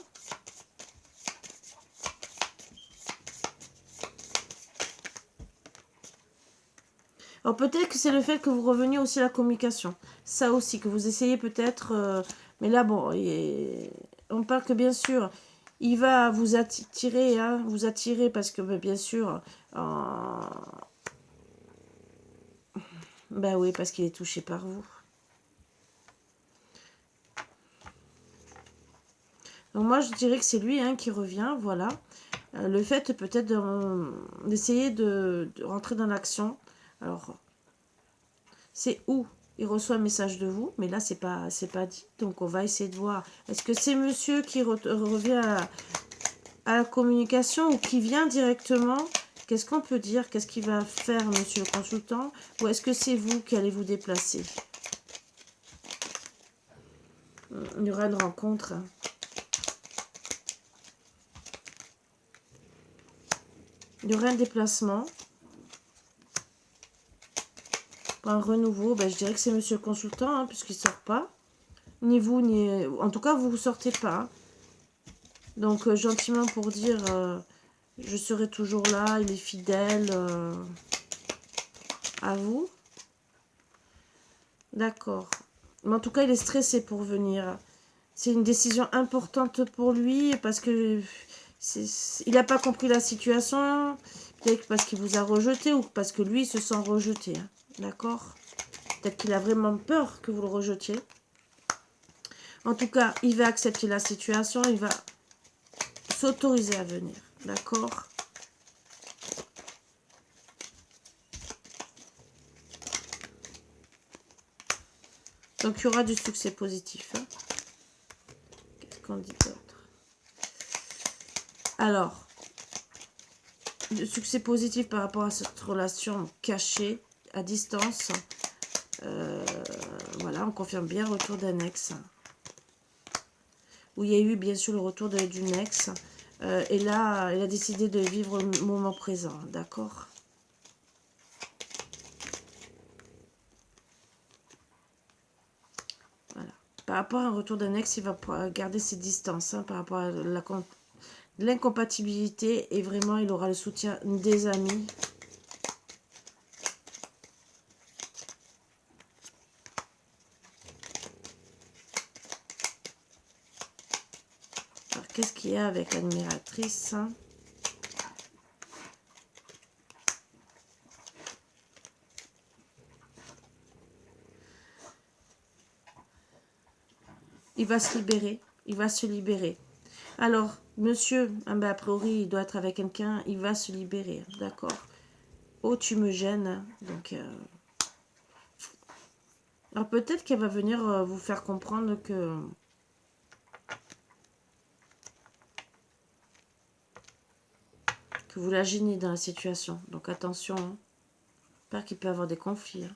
Alors peut-être que c'est le fait que vous reveniez aussi à la communication. Ça aussi, que vous essayez peut-être... mais là, bon, on parle que bien sûr, il va vous attirer, hein, parce que bien sûr... Ben oui, parce qu'il est touché par vous. Donc moi, je dirais que c'est lui, hein, qui revient, voilà. Le fait peut-être d'essayer de rentrer dans l'action. Alors, c'est où il reçoit un message de vous, mais là, c'est pas dit. Donc, on va essayer de voir. Est-ce que c'est monsieur qui revient à la communication ou qui vient directement? Qu'est-ce qu'on peut dire? Qu'est-ce qu'il va faire, monsieur le consultant? Ou est-ce que c'est vous qui allez vous déplacer? Il y aura une rencontre. Il y aura un déplacement. Pour un renouveau, ben, je dirais que c'est monsieur le consultant, hein, puisqu'il ne sort pas. Ni vous, ni... En tout cas, vous ne sortez pas. Hein. Donc, gentiment pour dire, je serai toujours là, il est fidèle à vous. D'accord. Mais en tout cas, il est stressé pour venir. C'est une décision importante pour lui parce que il n'a pas compris la situation. Peut-être parce qu'il vous a rejeté ou parce que lui, il se sent rejeté. Hein. D'accord? Peut-être qu'il a vraiment peur que vous le rejetiez. En tout cas, il va accepter la situation. Il va s'autoriser à venir. D'accord? Donc, il y aura du succès positif. Hein. Qu'est-ce qu'on dit d'autre? Alors, du succès positif par rapport à cette relation cachée, à distance. Voilà, on confirme bien le retour d'un ex. Où il y a eu, bien sûr, le retour d'une ex. Et là, elle a décidé de vivre le moment présent. D'accord? Voilà. Par rapport à un retour d'un ex, il va garder ses distances, hein, par rapport à l'incompatibilité, et vraiment il aura le soutien des amis. Alors qu'est-ce qu'il y a avec l'admiratrice, hein? Il va se libérer, il va se libérer. Alors, monsieur, a priori, il doit être avec quelqu'un, il va se libérer, d'accord. Oh, tu me gênes. Donc, alors peut-être qu'elle va venir vous faire comprendre que vous la gênez dans la situation. Donc attention, hein. J'espère qu'il peut y avoir des conflits. Hein.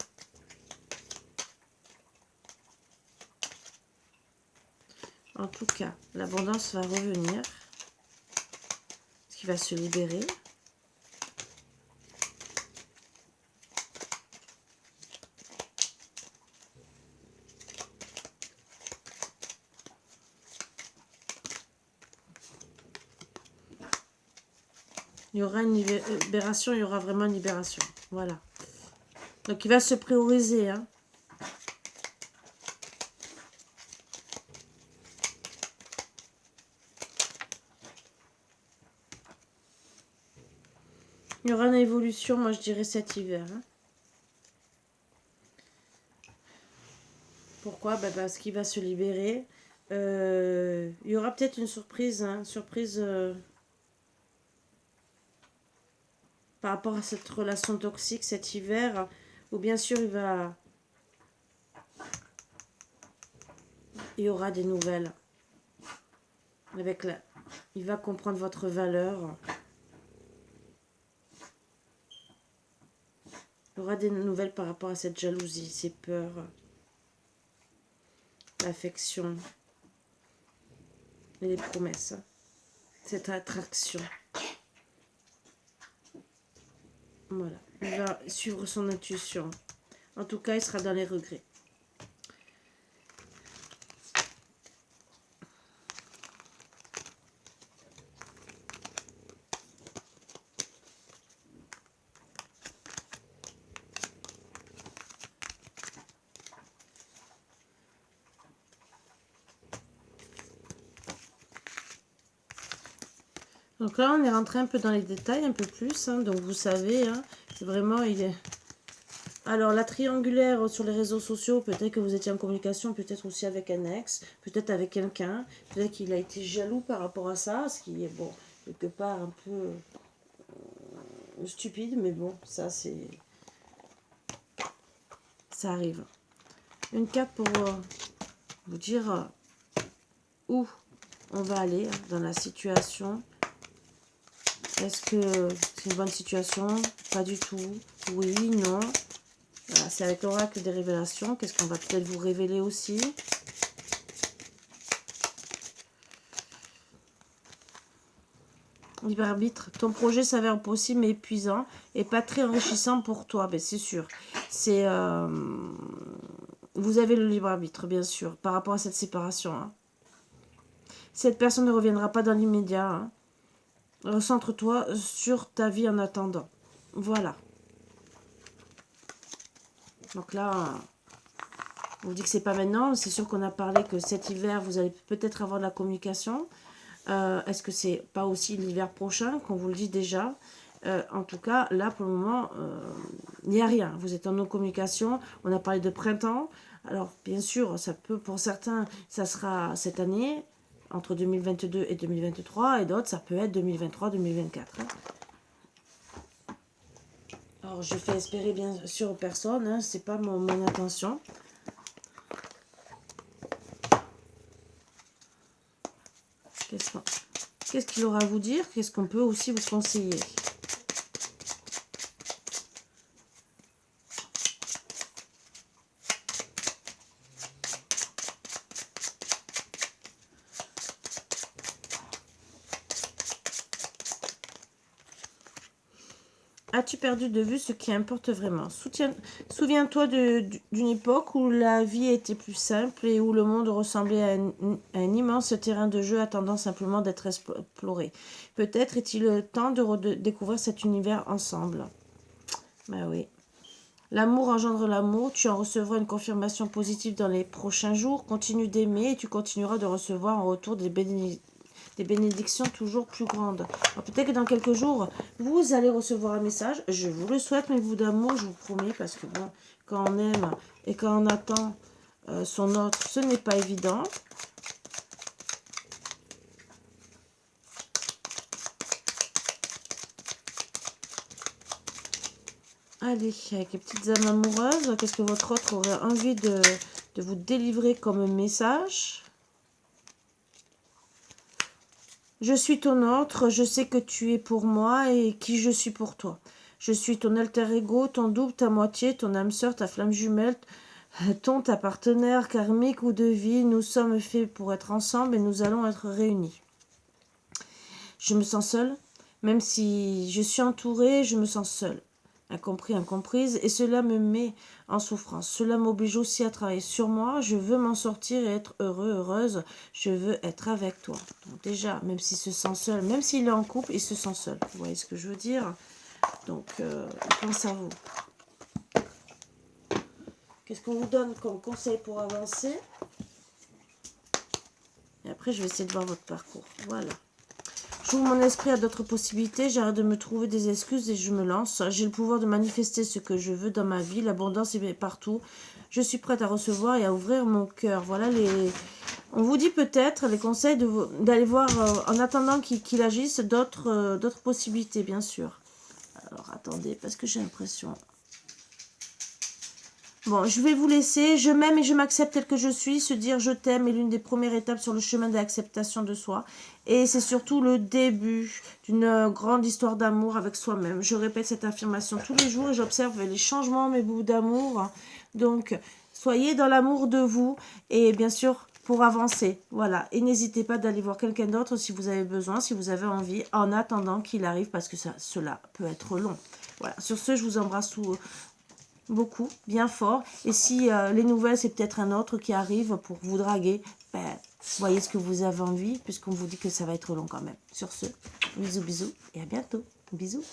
En tout cas, l'abondance va revenir. Parce qu'il va se libérer. Il y aura une libération, il y aura vraiment une libération. Voilà. Donc il va se prioriser. Hein. Il y aura une évolution, moi je dirais cet hiver. Hein. Pourquoi? Ben parce qu'il va se libérer. Il y aura peut-être une surprise. Hein, surprise par rapport à cette relation toxique cet hiver. Où bien sûr il y aura des nouvelles. Il va comprendre votre valeur. Il y aura des nouvelles par rapport à cette jalousie, ces peurs, l'affection et les promesses. Cette attraction. Voilà. Il va suivre son intuition. En tout cas, il sera dans les regrets. Donc là, on est rentré un peu dans les détails, un peu plus. Hein, donc vous savez, hein, vraiment, il est... Alors, la triangulaire sur les réseaux sociaux, peut-être que vous étiez en communication, peut-être aussi avec un ex, peut-être avec quelqu'un, peut-être qu'il a été jaloux par rapport à ça, ce qui est, bon, quelque part un peu stupide, mais bon, ça, c'est... Ça arrive. Une carte pour vous dire où on va aller dans la situation. Est-ce que c'est une bonne situation? Pas du tout. Oui, non. Voilà, c'est avec l'oracle des révélations. Qu'est-ce qu'on va peut-être vous révéler aussi? Libre arbitre. Ton projet s'avère possible mais épuisant et pas très enrichissant pour toi. Ben, c'est sûr. C'est vous avez le libre arbitre, bien sûr, par rapport à cette séparation. Hein. Cette personne ne reviendra pas dans l'immédiat. Hein. Recentre-toi sur ta vie en attendant. Voilà. Donc là, on vous dit que c'est pas maintenant. C'est sûr qu'on a parlé que cet hiver, vous allez peut-être avoir de la communication. Est-ce que c'est pas aussi l'hiver prochain, qu'on vous le dit déjà? En tout cas, là, pour le moment, il n'y a rien. Vous êtes en non-communication. On a parlé de printemps. Alors, bien sûr, ça peut, pour certains, ça sera cette année, entre 2022 et 2023, et d'autres, ça peut être 2023-2024. Hein. Alors, je fais espérer bien sûr aux personnes, hein, c'est pas mon intention. Qu'est-ce qu'il aura à vous dire? Qu'est-ce qu'on peut aussi vous conseiller? As-tu perdu de vue ce qui importe vraiment? Souviens-toi d'une époque où la vie était plus simple et où le monde ressemblait à un immense terrain de jeu attendant simplement d'être exploré. Peut-être est-il temps de découvrir cet univers ensemble. Ben oui. L'amour engendre l'amour. Tu en recevras une confirmation positive dans les prochains jours. Continue d'aimer et tu continueras de recevoir en retour des bénédictions toujours plus grandes. Peut-être que dans quelques jours, vous allez recevoir un message. Je vous le souhaite, mais vous d'amour, je vous promets, parce que bon, quand on aime et quand on attend son autre, ce n'est pas évident. Allez, avec les petites âmes amoureuses, qu'est-ce que votre autre aurait envie de vous délivrer comme message? Je suis ton autre, je sais que tu es pour moi et qui je suis pour toi. Je suis ton alter ego, ton double, ta moitié, ton âme sœur, ta flamme jumelle, ta partenaire karmique ou de vie. Nous sommes faits pour être ensemble et nous allons être réunis. Je me sens seule, même si je suis entourée, je me sens seule. Incompris, incomprise, et cela me met en souffrance. Cela m'oblige aussi à travailler sur moi. Je veux m'en sortir et être heureux, heureuse. Je veux être avec toi. Donc déjà, même s'il se sent seul, même s'il est en couple, il se sent seul. Vous voyez ce que je veux dire? Donc, il pense à vous. Qu'est-ce qu'on vous donne comme conseil pour avancer? Et après, je vais essayer de voir votre parcours. Voilà. J'ouvre mon esprit à d'autres possibilités, j'arrête de me trouver des excuses et je me lance. J'ai le pouvoir de manifester ce que je veux dans ma vie, l'abondance est partout. Je suis prête à recevoir et à ouvrir mon cœur. Voilà les... On vous dit peut-être les conseils d'aller voir, en attendant qu'il agisse, d'autres possibilités, bien sûr. Alors, attendez, parce que j'ai l'impression... Bon, je vais vous laisser. Je m'aime et je m'accepte tel que je suis. Se dire je t'aime est l'une des premières étapes sur le chemin de l'acceptation de soi. Et c'est surtout le début d'une grande histoire d'amour avec soi-même. Je répète cette affirmation tous les jours et j'observe les changements, mes bouts d'amour. Donc, soyez dans l'amour de vous et bien sûr pour avancer. Voilà. Et n'hésitez pas d'aller voir quelqu'un d'autre si vous avez besoin, si vous avez envie, en attendant qu'il arrive parce que cela peut être long. Voilà. Sur ce, je vous embrasse beaucoup, bien fort. Et si les nouvelles, c'est peut-être un autre qui arrive pour vous draguer, ben, voyez ce que vous avez envie, puisqu'on vous dit que ça va être long quand même. Sur ce, bisous, bisous, et à bientôt. Bisous.